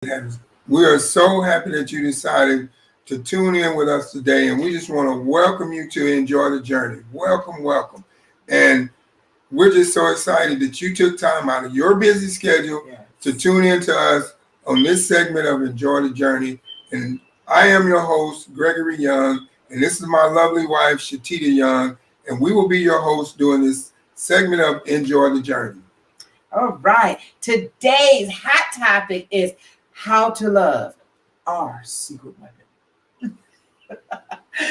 We are so happy that you decided to tune in with us today, and we just want to welcome you to Enjoy the Journey. Welcome, welcome. And we're just so excited that you took time out of your busy schedule to tune in to us on this segment of Enjoy the Journey. And I am your host, Gregory Young, and this is my lovely wife, Shatita Young, and we will be your host during this segment of Enjoy the Journey. All right. Today's hot topic is how to love, our secret weapon.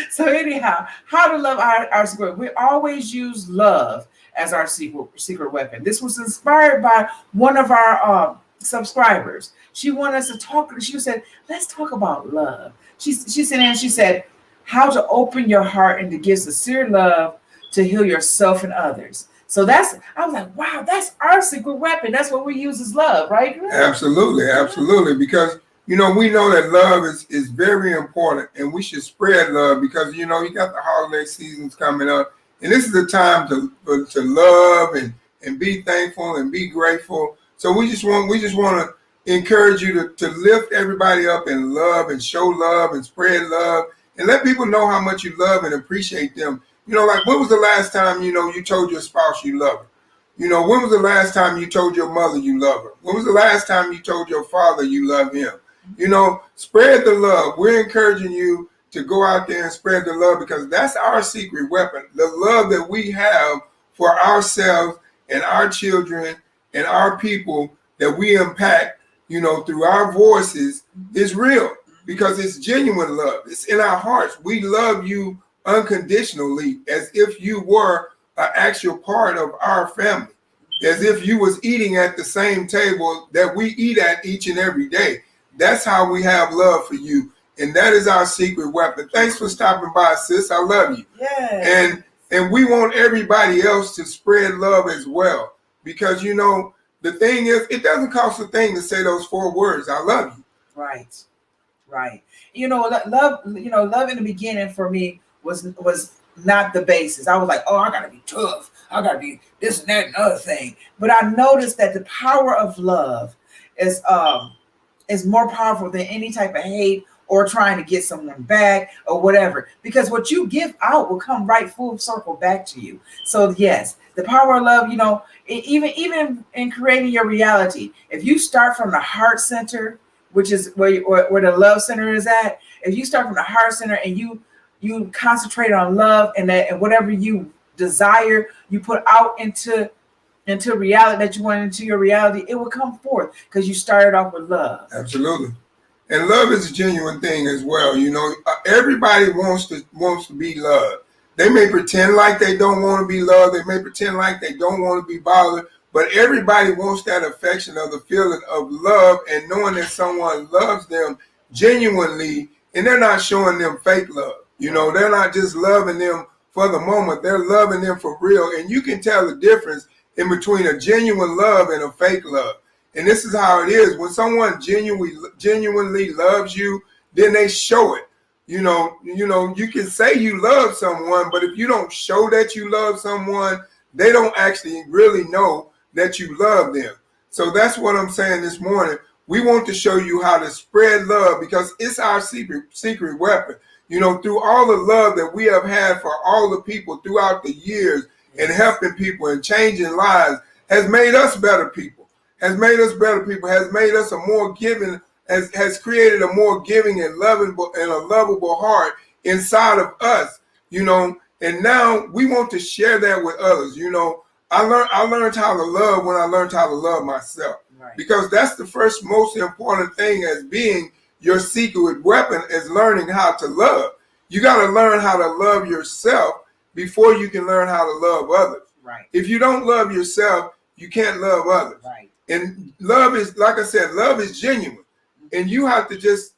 So anyhow, how to love our secret weapon. We always use love as our secret weapon. This was inspired by one of our subscribers. She wanted us to talk. She said, let's talk about love. She said, how to open your heart and to give sincere love to heal yourself and others. So I was like, wow, that's our secret weapon. That's what we use as love, right? Absolutely, absolutely. Because, we know that love is very important, and we should spread love because, you got the holiday seasons coming up. And this is the time to love and be thankful and be grateful. So we just want to encourage you to lift everybody up in love and show love and spread love and let people know how much you love and appreciate them. Like when was the last time, you told your spouse you love her? When was the last time you told your mother you love her? When was the last time you told your father you love him? Spread the love. We're encouraging you to go out there and spread the love because that's our secret weapon. The love that we have for ourselves and our children and our people that we impact, through our voices is real because it's genuine love. It's in our hearts. We love you unconditionally, as if you were an actual part of our family, as if you was eating at the same table that we eat at each and every day. That's how we have love for you, and that is our secret weapon. Thanks for stopping by, sis. I love you. Yeah. And we want everybody else to spread love as well, because the thing is, it doesn't cost a thing to say those 4 words. I love you. Right. Love in the beginning for me was not the basis. I was like, oh, I gotta be tough. I gotta be this and that and other thing. But I noticed that the power of love is more powerful than any type of hate or trying to get someone back or whatever. Because what you give out will come right full circle back to you. So yes, the power of love, even in creating your reality, if you start from the heart center, which is where the love center is at, if you start from the heart center and you concentrate on love and whatever you desire, you put out into reality that you want into your reality, it will come forth because you started off with love. Absolutely. And love is a genuine thing as well. Everybody wants to be loved. They may pretend like they don't want to be loved. They may pretend like they don't want to be bothered. But everybody wants that affection of the feeling of love and knowing that someone loves them genuinely and they're not showing them fake love. They're not just loving them for the moment. They're loving them for real. And you can tell the difference in between a genuine love and a fake love. And this is how it is. When someone genuinely loves you, then they show it. You can say you love someone, but if you don't show that you love someone, they don't actually really know that you love them. So that's what I'm saying this morning. We want to show you how to spread love because it's our secret weapon. Through all the love that we have had for all the people throughout the years and helping people and changing lives has made us better people, has made us a more giving, has created a more giving and lovable and a lovable heart inside of us, and now we want to share that with others. I learned how to love when I learned how to love myself. Right. Because that's the first most important thing as being your secret weapon is learning how to love. You got to learn how to love yourself before you can learn how to love others. Right. If you don't love yourself, you can't love others. Right. And love is, like I said, love is genuine. And you have to just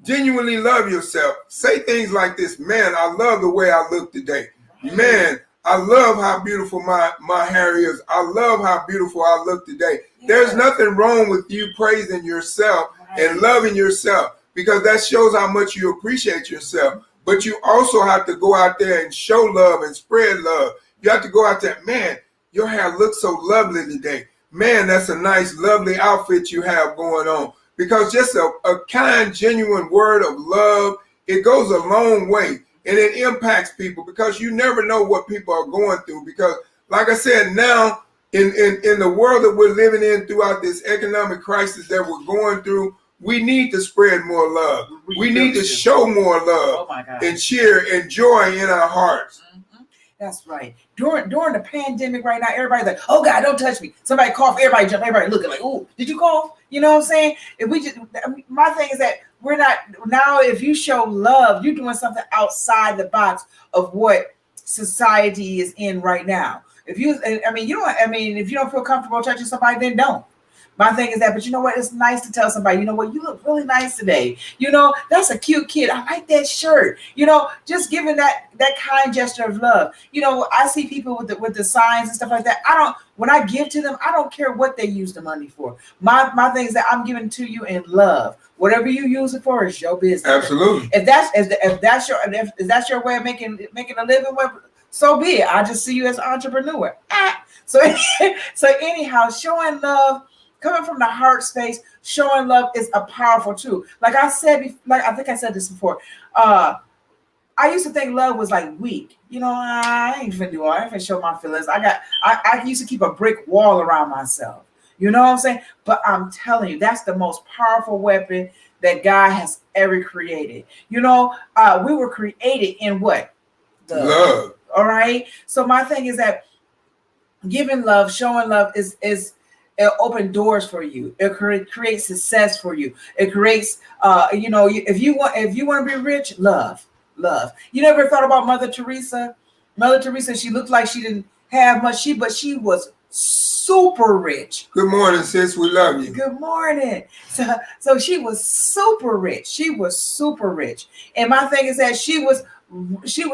genuinely love yourself. Say things like this: man, I love the way I look today. Right. Man, I love how beautiful my hair is. I love how beautiful I look today. Yeah. There's nothing wrong with you praising yourself and loving yourself, because that shows how much you appreciate yourself. But you also have to go out there and show love and spread love. You have to go out there, man, your hair looks so lovely today. Man, that's a nice, lovely outfit you have going on. because just a kind, genuine word of love, it goes a long way, and it impacts people, because you never know what people are going through. Because like I said, now in the world that we're living in, throughout this economic crisis that we're going through, we need to spread more love. We need to show more love and cheer and joy in our hearts. That's right. During the pandemic right now, everybody's like, "Oh God, don't touch me." Somebody cough, everybody jump, everybody looking like, "Oh, did you cough?" You know what I'm saying? If we just, my thing is that we're not now. If you show love, you're doing something outside the box of what society is in right now. If you, if you don't feel comfortable touching somebody, then don't. My thing is that, but you know what? It's nice to tell somebody, you know what, you look really nice today. You know, that's a cute kid. I like that shirt. You know, just giving that kind gesture of love. You know, I see people with the signs and stuff like that. When I give to them, I don't care what they use the money for. My thing is that I'm giving to you in love. Whatever you use it for is your business. Absolutely. If that's your way of making a living, so be it. I just see you as an entrepreneur. So anyhow, showing love, coming from the heart space, showing love is a powerful tool. Like I said, I think I said this before. I used to think love was like weak. You know, I ain't finna do all. I ain't finna show my feelings. I used to keep a brick wall around myself. You know what I'm saying? But I'm telling you, that's the most powerful weapon that God has ever created. You know, we were created in what? Love. All right. So my thing is that giving love, showing love is it opens doors for you. It creates success for you. It creates, if you want to be rich, love. You never thought about Mother Teresa? Mother Teresa, she looked like she didn't have much, but she was super rich. Good morning, sis. We love you. Good morning. So she was super rich. She was super rich. And my thing is that she was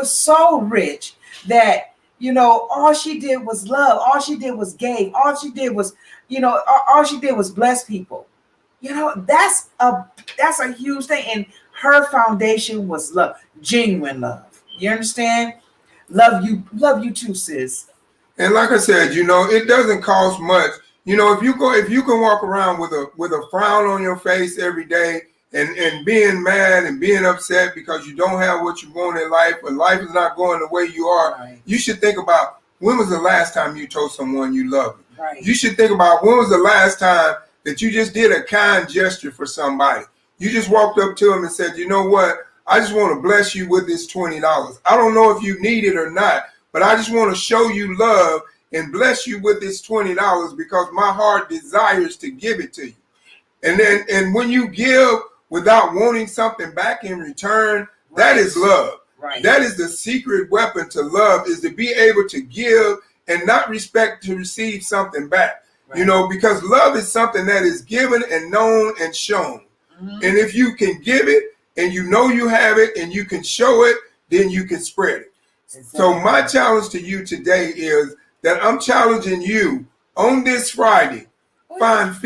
so rich that, you know, all she did was love. All she did was give. All she did was, all she did was bless people. You know, that's a huge thing. And her foundation was love, genuine love. You understand? Love you too, sis. And like I said, you know, it doesn't cost much. You know, if you can walk around with a frown on your face every day and being mad and being upset because you don't have what you want in life, or life is not going the way you are, right. You should think about, when was the last time you told someone you love them? Right. You should think about, when was the last time that you just did a kind gesture for somebody? You just walked up to them and said, you know what? I just want to bless you with this $20. I don't know if you need it or not, but I just want to show you love and bless you with this $20 because my heart desires to give it to you. And when you give without wanting something back in return, right. That is love. Right. That is the secret weapon to love, is to be able to give and not expect to receive something back. Right. You know, because love is something that is given and known and shown. Mm-hmm. And if you can give it and you know you have it and you can show it, then you can spread it. Exactly. So my challenge to you today is that I'm challenging you on this Friday. Got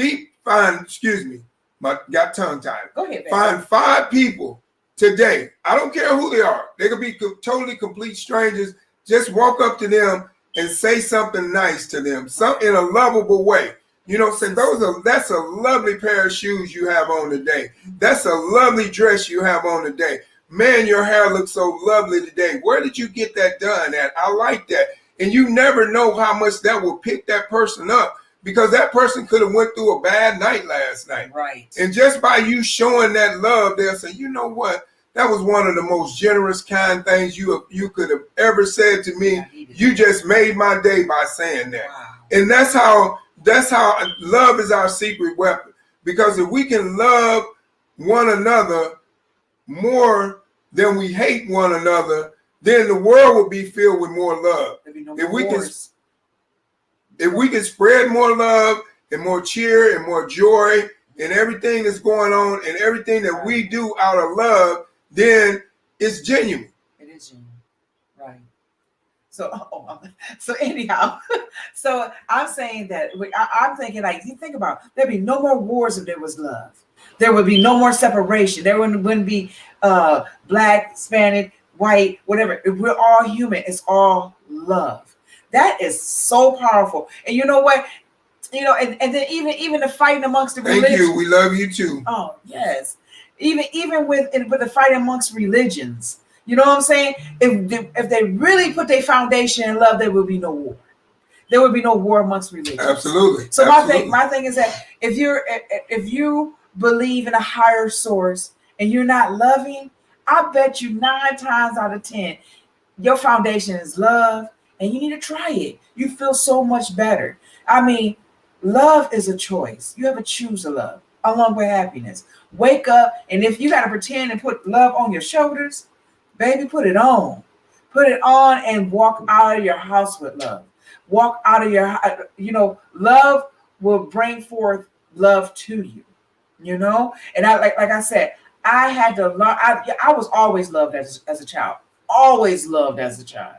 tongue tied. Go ahead, baby. Find 5 people today. I don't care who they are. They could be totally complete strangers. Just walk up to them and say something nice to them, something in a lovable way. You know, say that's a lovely pair of shoes you have on today. That's a lovely dress you have on today. Man, your hair looks so lovely today. Where did you get that done at? I like that. And you never know how much that will pick that person up, because that person could have went through a bad night last night. Right. And just by you showing that love, they'll say, you know what? That was one of the most generous, kind things you could have ever said to me. You just made my day by saying that. Wow. And that's how love is our secret weapon. Because if we can love one another more than we hate one another, then the world will be filled with more love. If we can spread more love and more cheer and more joy and everything that's going on and everything that we do out of love, then it's genuine. It is genuine. Right. So anyhow, so I'm saying that I'm thinking, like, you think about, there'd be no more wars if there was love. There would be no more separation. There wouldn't be black, Hispanic, white, whatever. We're all human. It's all love. That is so powerful. And you know what? you know, and then even the fighting amongst the Thank religions. you. We love you too. Oh yes, even with the fight amongst religions. You know what I'm saying? If they really put their foundation in love, there will be no war. There would be no war amongst religions. Absolutely. So Absolutely. my thing is that if you believe in a higher source and you're not loving, I bet you 9 times out of 10, your foundation is love, and you need to try it. You feel so much better. I mean, love is a choice. You have to choose to love along with happiness. Wake up, and if you got to pretend and put love on your shoulders, baby, put it on. Put it on and walk out of your house with love. Walk out of your, love will bring forth love to you, And I like I said, I had to learn. I was always loved as a child, always loved as a child,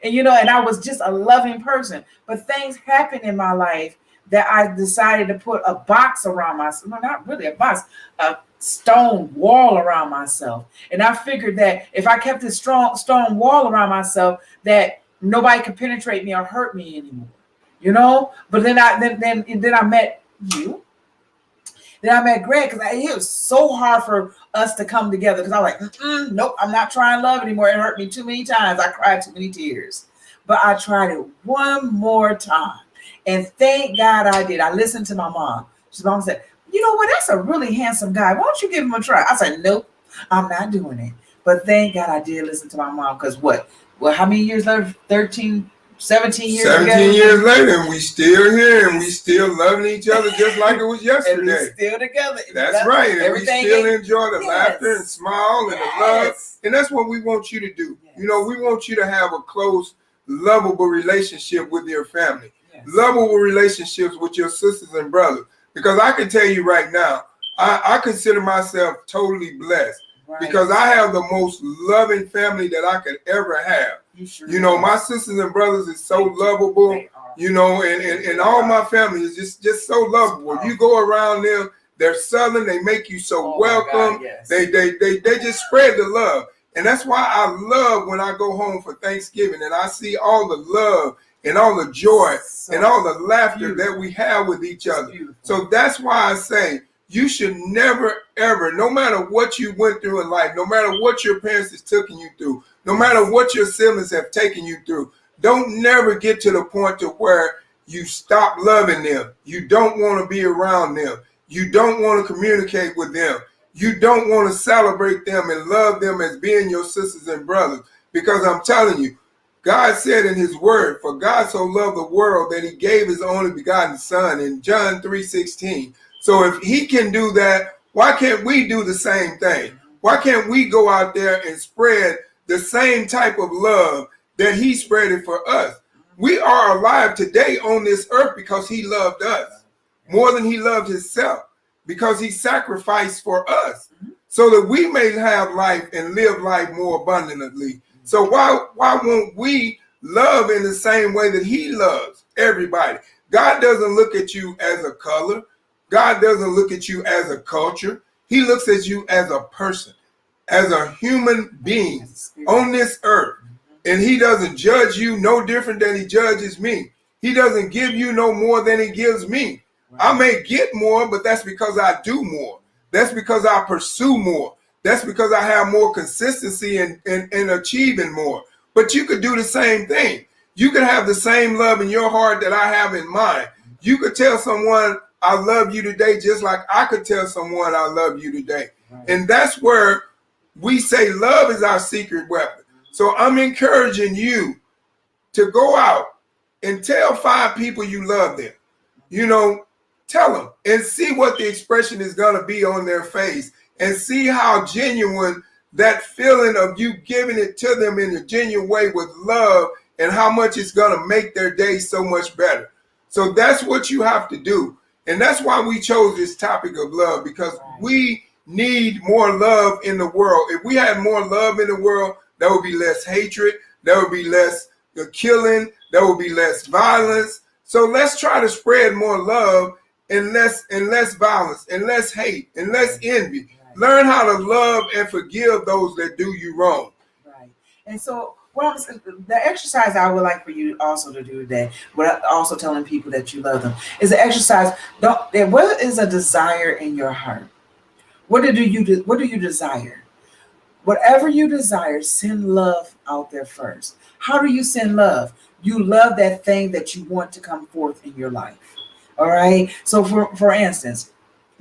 and I was just a loving person. But things happened in my life that I decided to put a box around myself. No, not really a box, a stone wall around myself. And I figured that if I kept this strong stone wall around myself, that nobody could penetrate me or hurt me anymore. But then I met you. Then I met Greg, because it was so hard for us to come together, because I was like, nope, I'm not trying love anymore. It hurt me too many times. I cried too many tears. But I tried it one more time. And thank God I did. I listened to my mom. Mom said, you know what? That's a really handsome guy. Why don't you give him a try? I said, nope, I'm not doing it. But thank God I did listen to my mom, because how many years later? 13, 17 years 17 years later, and we still here, and we still loving each other just like it was yesterday. And we still together. That's right. And we still enjoy the laughter and smile and the love. And that's what we want you to do. Yes. We want you to have a close, lovable relationship with your family. Yes. Lovable relationships with your sisters and brothers. Because I can tell you right now, I consider myself totally blessed. Right. Because I have the most loving family that I could ever have. My sisters and brothers is so lovable, and all my family is just so lovable. You go around them, they're Southern, they make you so welcome. God, yes. They just spread the love. And that's why I love when I go home for Thanksgiving and I see all the love and all the joy and all the laughter that we have with each other. So that's why I say, you should never, ever, no matter what you went through in life, no matter what your parents has taken you through, no matter what your siblings have taken you through, don't never get to the point to where you stop loving them. You don't want to be around them. You don't want to communicate with them. You don't want to celebrate them and love them as being your sisters and brothers. Because I'm telling you, God said in his word, for God so loved the world that he gave his only begotten son in John 3:16. So if he can do that, why can't we do the same thing? Why can't we go out there and spread the same type of love that he spread it for us? We are alive today on this earth because he loved us more than he loved himself, because he sacrificed for us so that we may have life and live life more abundantly. So why won't we love in the same way that he loves everybody? God doesn't look at you as a color. God doesn't look at you as a culture. He looks at you as a person, as a human being on this earth. And he doesn't judge you no different than he judges me. He doesn't give you no more than he gives me. I may get more, but that's because I do more. That's because I pursue more. That's because I have more consistency in achieving more. But you could do the same thing. You could have the same love in your heart that I have in mine. You could tell someone, I love you today, just like I could tell someone I love you today. Right. And that's where we say love is our secret weapon. So I'm encouraging you to go out and tell 5 people you love them. Tell them and see what the expression is going to be on their face, and see how genuine that feeling of you giving it to them in a genuine way with love, and how much it's going to make their day so much better. So that's what you have to do. And that's why we chose this topic of love, because we need more love in the world. If we had more love in the world, there would be less hatred, there would be less killing, there would be less violence. So let's try to spread more love and less violence and less hate and less envy. Learn how to love and forgive those that do you wrong. Right. And so Well, the exercise I would like for you also to do today, but also telling people that you love them, is the exercise. What is a desire in your heart? What do you desire? Whatever you desire, send love out there first. How do you send love? You love that thing that you want to come forth in your life. All right. So for instance,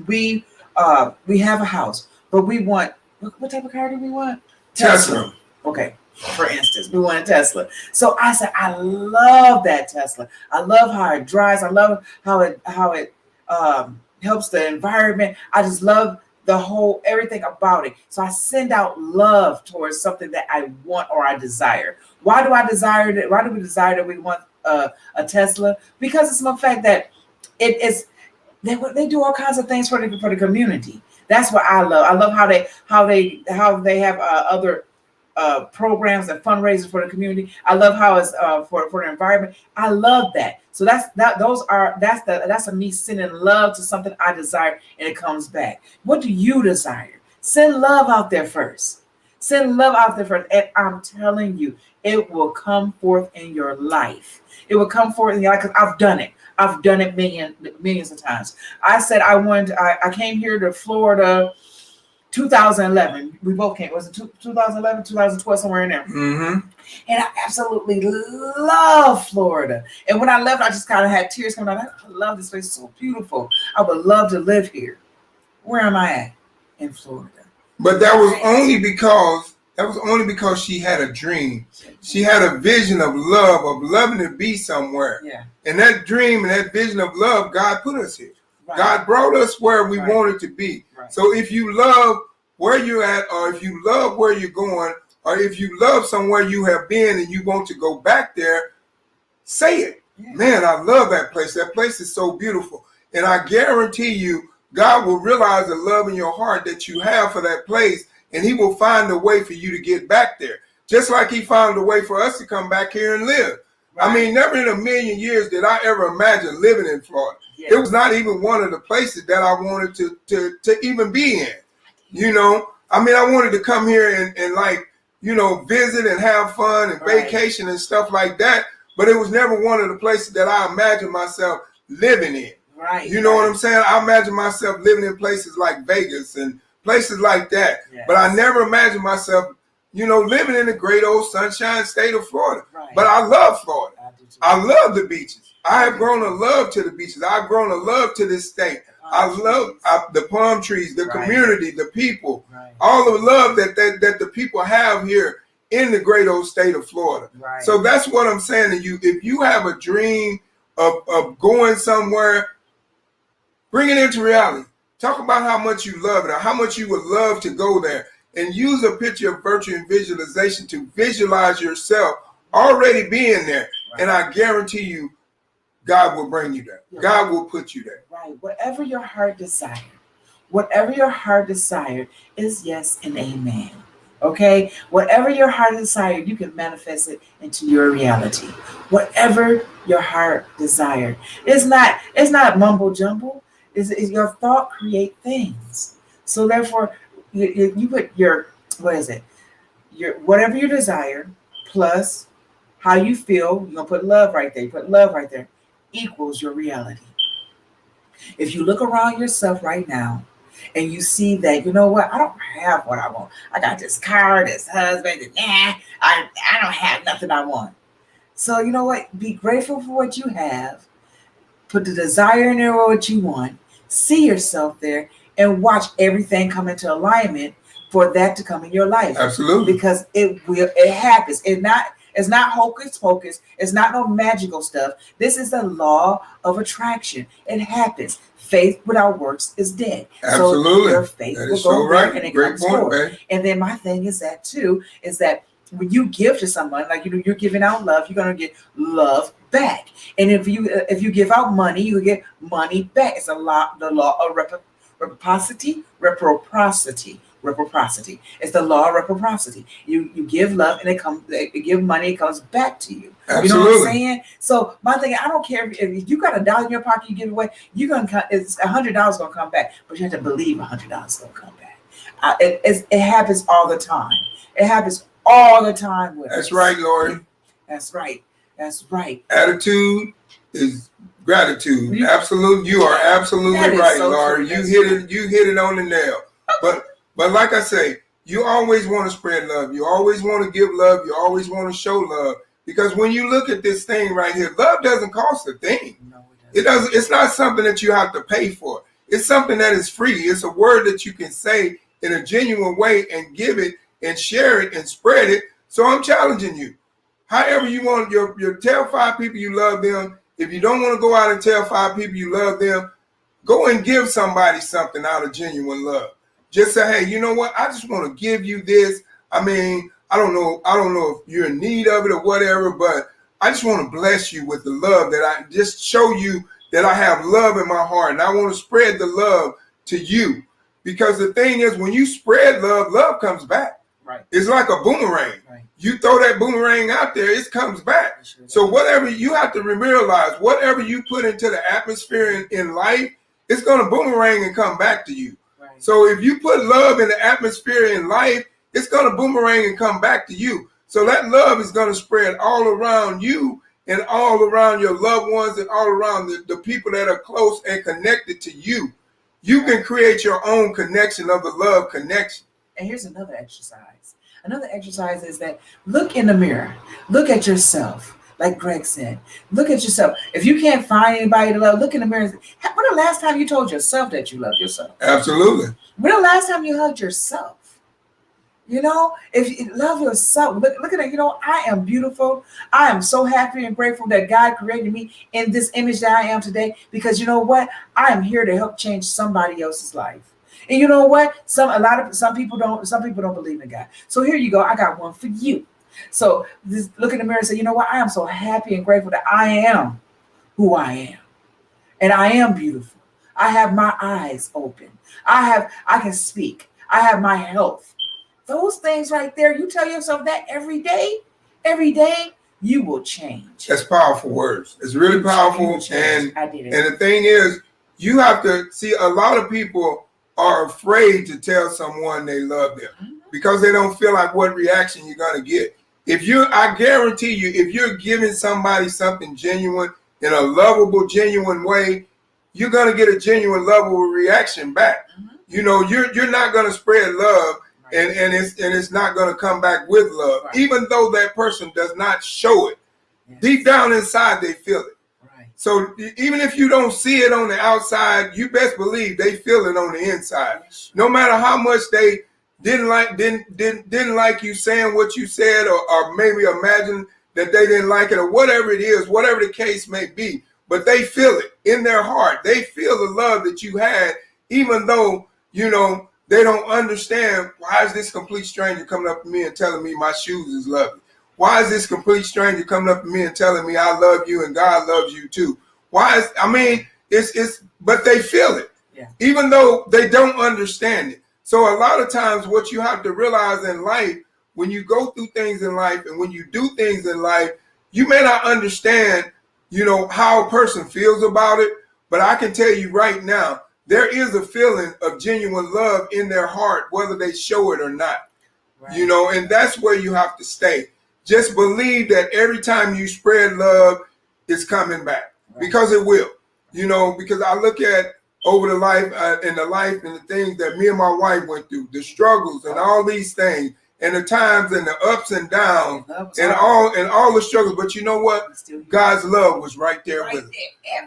we have a house, but we want what type of car do we want? Tesla. Okay. For instance, we want a Tesla. So I said, I love that Tesla. I love how it drives. I love how it helps the environment. I just love the whole everything about it. So I send out love towards something that I want or I desire. Why do I desire that? Why do we desire that we want a Tesla? Because it's the fact that it is they do all kinds of things for the community. That's what I love. I love how they have other programs and fundraisers for the community. I love how it's for the environment. I love that. So that's a me sending love to something I desire, and it comes back. What do you desire? Send love out there first. Send love out there first, and I'm telling you, it will come forth in your life. It will come forth in your life because I've done it. I've done it millions of times. I said I came here to Florida 2011. We both came. Was it 2011, 2012, somewhere in there? Mm-hmm. And I absolutely love Florida. And when I left, I just kind of had tears coming out. I love this place. It's so beautiful. I would love to live here. Where am I at? In Florida. But that was only because she had a dream. She had a vision of love, of loving to be somewhere. Yeah. And that dream and that vision of love, God put us here. Right. God brought us where we wanted to be. Right. So if you love where you're at, or if you love where you're going, or if you love somewhere you have been and you want to go back there, say it. Yeah. Man, I love that place. That place is so beautiful. And I guarantee you, God will realize the love in your heart that you have for that place, and he will find a way for you to get back there. Just like he found a way for us to come back here and live. Right. I mean, never in a million years did I ever imagine living in Florida. Yeah. It was not even one of the places that I wanted to even be in. You know, I mean, I wanted to come here and like, you know, visit and have fun and vacation and stuff like that. But it was never one of the places that I imagined myself living in. Right. You know what I'm saying? I imagine myself living in places like Vegas and places like that. Yes. But I never imagined myself, you know, living in the great old sunshine state of Florida. Right. But I love Florida. I love the beaches. I have grown a love to the beaches. I've grown a love to this state. I love the palm trees, the community, the people, all the love that the people have here in the great old state of Florida. Right. So that's what I'm saying to you. If you have a dream of going somewhere, bring it into reality. Talk about how much you love it, or how much you would love to go there, and use a picture of virtue and visualization to visualize yourself already being there. Right. And I guarantee you, God will bring you there. Right. God will put you there. Right. Whatever your heart desired is yes and amen. Okay? Whatever your heart desired, you can manifest it into your reality. Whatever your heart desired. It's not mumbo jumbo. Is your thought create things. So therefore, you put your whatever you desire plus how you feel. You're gonna put love right there. You put love right there equals your reality. If you look around yourself right now and you see that, you know what, I don't have what I want. I got this car, this husband, and I don't have nothing I want. So you know what? Be grateful for what you have. Put the desire in there what you want. See yourself there and watch everything come into alignment for that to come in your life. Absolutely. Because it happens. It's not hocus pocus. It's not no magical stuff. This is the law of attraction. It happens. Faith without works is dead. Absolutely. So your faith that will is go so there right. and it Great comes point, forward. babe. And then my thing is that when you give to someone, like you're giving out love, you're gonna get love back. And if you give out money, you get money back. It's the law of reciprocity. It's the law of reciprocity. You give love and it give money, it comes back to you. Absolutely. You know what I'm saying? So my thing, I don't care if you got $1 in your pocket, you give it away, it's $100 gonna come back, but you have to believe $100 gonna come back. It happens all the time. It happens all the time with us. That's right, Lori. That's right. That's right. Attitude is gratitude. Absolutely, you are absolutely right, so Lori. true. You hit it on the nail. But like I say, you always want to spread love. You always want to give love. You always want to show love. Because when you look at this thing right here, love doesn't cost a thing. No, it doesn't. It's not something that you have to pay for. It's something that is free. It's a word that you can say in a genuine way and give it and share it and spread it. So I'm challenging you. However you want, your tell 5 people you love them. If you don't want to go out and tell 5 people you love them, go and give somebody something out of genuine love. Just say, hey, you know what? I just want to give you this. I mean, I don't know if you're in need of it or whatever, but I just want to bless you with the love that I just show you that I have love in my heart. And I want to spread the love to you. Because the thing is, when you spread love, love comes back. Right. It's like a boomerang. Right. You throw that boomerang out there, it comes back. Sure. So whatever you have to realize, whatever you put into the atmosphere in life, it's going to boomerang and come back to you. Right. So if you put love in the atmosphere in life, it's going to boomerang and come back to you. So that love is going to spread all around you and all around your loved ones and all around the people that are close and connected to you. You can create your own connection of the love connection. And here's another exercise. Another exercise is that look in the mirror. Look at yourself. Like Greg said, look at yourself. If you can't find anybody to love, look in the mirror. When the last time you told yourself that you love yourself? Absolutely. When the last time you hugged yourself? You know, if you love yourself, look at it. You know, I am beautiful. I am so happy and grateful that God created me in this image that I am today. Because you know what? I am here to help change somebody else's life. And you know what? Some people don't believe in God. So here you go. I got one for you. So look in the mirror and say, you know what? I am so happy and grateful that I am who I am. And I am beautiful. I have my eyes open. I can speak. I have my health. Those things right there, you tell yourself that every day, you will change. That's powerful words. It's really powerful. And the thing is, you have to see, a lot of people are afraid to tell someone they love them because they don't feel like what reaction you're going to get. I guarantee you, if you're giving somebody something genuine in a lovable, genuine way, you're going to get a genuine, lovable reaction back. You know, you're not going to spread love. And it's not going to come back with love, even though that person does not show it. Deep down inside, they feel it. So even if you don't see it on the outside, you best believe they feel it on the inside. No matter how much they didn't like you saying what you said, or maybe imagine that they didn't like it, or whatever it is, whatever the case may be, but they feel it in their heart. They feel the love that you had, even though, you know, they don't understand. Why is this complete stranger coming up to me and telling me my shoes is lovely? Why is this complete stranger coming up to me and telling me I love you and God loves you too? But they feel it, even though they don't understand it. So a lot of times what you have to realize in life, when you go through things in life and when you do things in life, you may not understand, you know, how a person feels about it. But I can tell you right now, there is a feeling of genuine love in their heart, whether they show it or not. You know, and that's where you have to stay. Just believe that every time you spread love, it's coming back, because it will. You know, because I look at over the life and the things that me and my wife went through, the struggles and all these things, and the times and the ups and downs and all the struggles. But you know what? God's love was right there with us.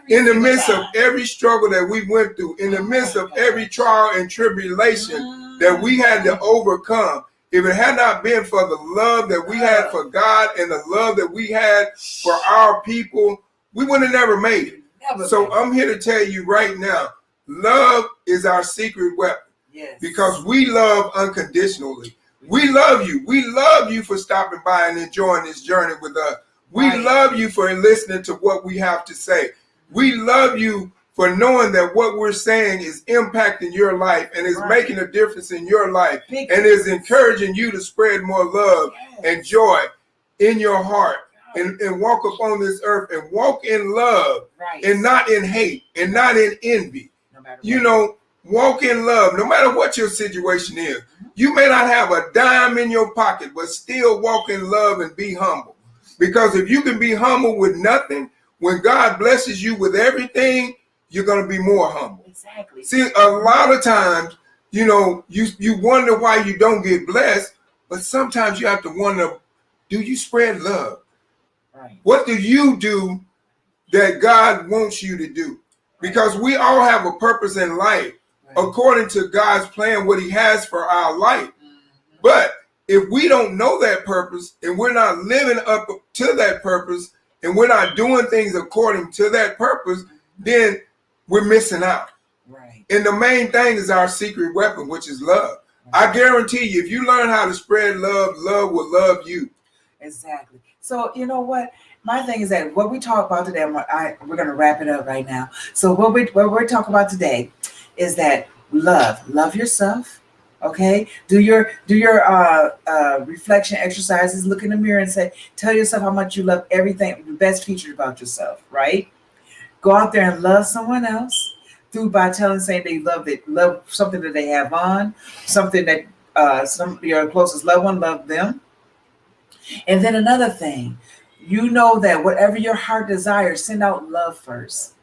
In the midst of every struggle that we went through, in the midst of every trial and tribulation that we had to overcome, if it had not been for the love that we had for God and the love that we had for our people, we would have never made it. So I'm here to tell you right now, love is our secret weapon. Because we love unconditionally. We love you. We love you for stopping by and enjoying this journey with us. We love you for listening to what we have to say. We love you for knowing that what we're saying is impacting your life and is making a difference in your life and is encouraging you to spread more love and joy in your heart and walk upon this earth and walk in love and not in hate and not in envy. You know, walk in love, no matter what your situation is. You may not have a dime in your pocket, but still walk in love and be humble. Because if you can be humble with nothing, when God blesses you with everything, you're going to be more humble. Exactly. See, a lot of times, you wonder why you don't get blessed, but sometimes you have to wonder, do you spread love? Right. What do you do that God wants you to do? Because we all have a purpose in life, according to God's plan, what he has for our life. But if we don't know that purpose and we're not living up to that purpose and we're not doing things according to that purpose, then we're missing out. Right. And the main thing is our secret weapon, which is love. I guarantee you, if you learn how to spread love, love will love you. Exactly. So you know what? My thing is that what we talk about today, we're going to wrap it up right now. So what we're talking about today is that love yourself. Okay. Do your reflection exercises. Look in the mirror and tell yourself how much you love everything, the best features about yourself. Right. Go out there and love someone else by saying they love something that they have on, something that some your closest loved one love them. And then another thing, that whatever your heart desires, send out love first.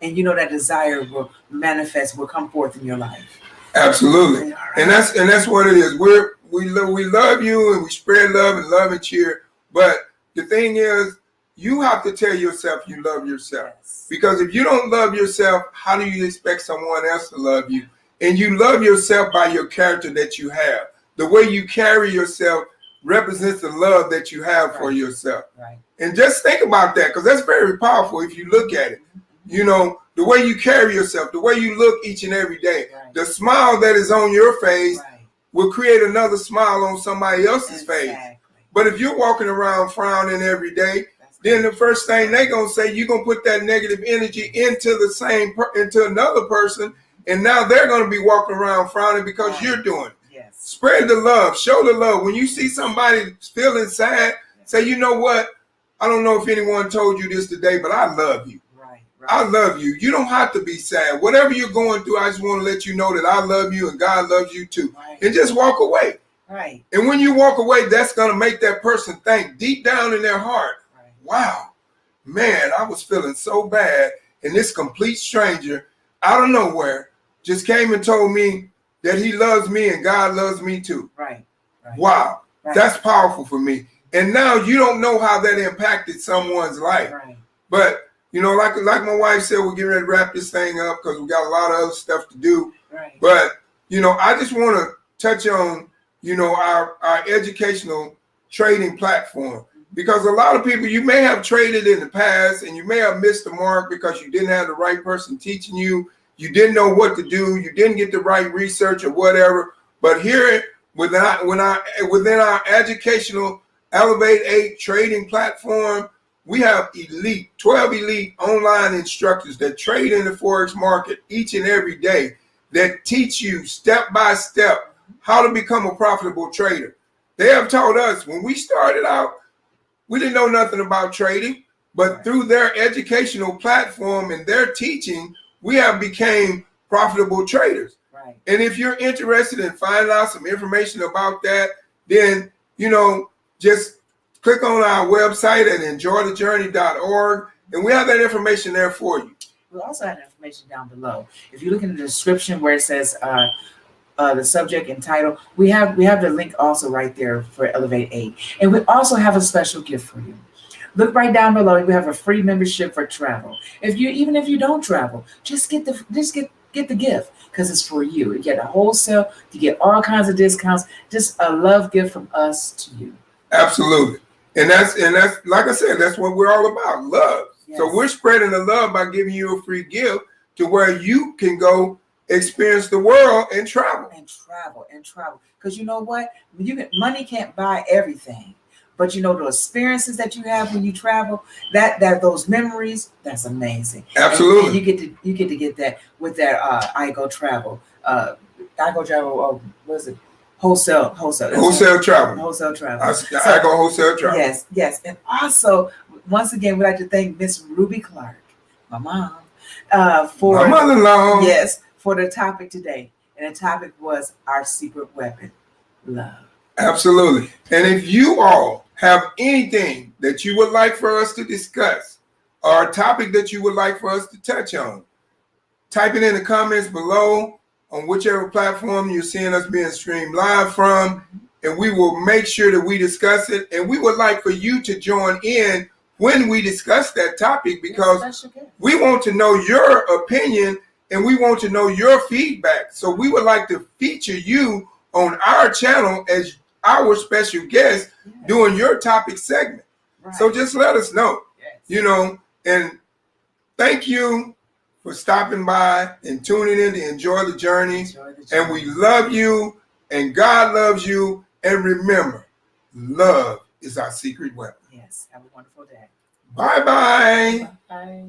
And that desire will manifest, will come forth in your life. Absolutely. Right. And that's what it is. We love you and we spread love and cheer. But the thing is, you have to tell yourself you love yourself. Yes. Because if you don't love yourself, how do you expect someone else to love you? And you love yourself by your character that you have. The way you carry yourself represents the love that you have for yourself. Right. And just think about that, because that's very powerful if you look at it. The way you carry yourself, the way you look each and every day, the smile that is on your face will create another smile on somebody else's face. But if you're walking around frowning every day, then the first thing they're going to say, you're going to put that negative energy into another person. And now they're going to be walking around frowning because you're doing it. Yes. Spread the love, show the love. When you see somebody feeling sad, say, you know what? I don't know if anyone told you this today, but I love you. I love you. You don't have to be sad. Whatever you're going through, I just want to let you know that I love you and God loves you too. Right. And just walk away. Right. And when you walk away, that's going to make that person think deep down in their heart, wow, man, I was feeling so bad. And this complete stranger out of nowhere just came and told me that he loves me and God loves me too. Right. Wow. That's powerful for me. And now you don't know how that impacted someone's life. Right. But like my wife said, we're getting ready to wrap this thing up because we got a lot of other stuff to do. Right. But, I just want to touch on, our educational trading platform. Because a lot of people, you may have traded in the past and you may have missed the mark because you didn't have the right person teaching you. You didn't know what to do. You didn't get the right research or whatever. But here, within our educational Elevate 8 trading platform, we have 12 elite online instructors that trade in the Forex market each and every day that teach you step by step how to become a profitable trader. They have taught us when we started out, we didn't know nothing about trading, but through their educational platform and their teaching, we have became profitable traders. Right. And if you're interested in finding out some information about that, then, just click on our website at enjoythejourney.org, and we have that information there for you. We'll also have information down below. If you look in the description where it says the subject and title, we have the link also right there for Elevate 8. And we also have a special gift for you. Look right down below. We have a free membership for travel. Even if you don't travel, just get the gift because it's for you. You get a wholesale, you get all kinds of discounts. Just a love gift from us to you. Absolutely. And that's like I said, that's what we're all about, love. Yes. So we're spreading the love by giving you a free gift to where you can go experience the world and travel. Because you know what? Money can't buy everything. But the experiences that you have when you travel, that those memories, that's amazing. Absolutely. And you get to get that with that I Go Travel. What is it? Wholesale travel. Wholesale travel. I go wholesale travel. Yes. And also, once again, we'd like to thank Miss Ruby Clark, my mom, for my mother-in-law. Yes, for the topic today. And the topic was our secret weapon, love. Absolutely. And if you all have anything that you would like for us to discuss or a topic that you would like for us to touch on, type it in the comments below on whichever platform you're seeing us being streamed live from, and we will make sure that we discuss it. And we would like for you to join in when we discuss that topic, because we want to know your opinion and we want to know your feedback. So we would like to feature you on our channel as our special guest doing your topic segment. Right. So just let us know, and thank you for stopping by and tuning in to Enjoy the Journey. And we love you, and God loves you. And remember, love is our secret weapon. Yes. Have a wonderful day. Bye-bye. Bye.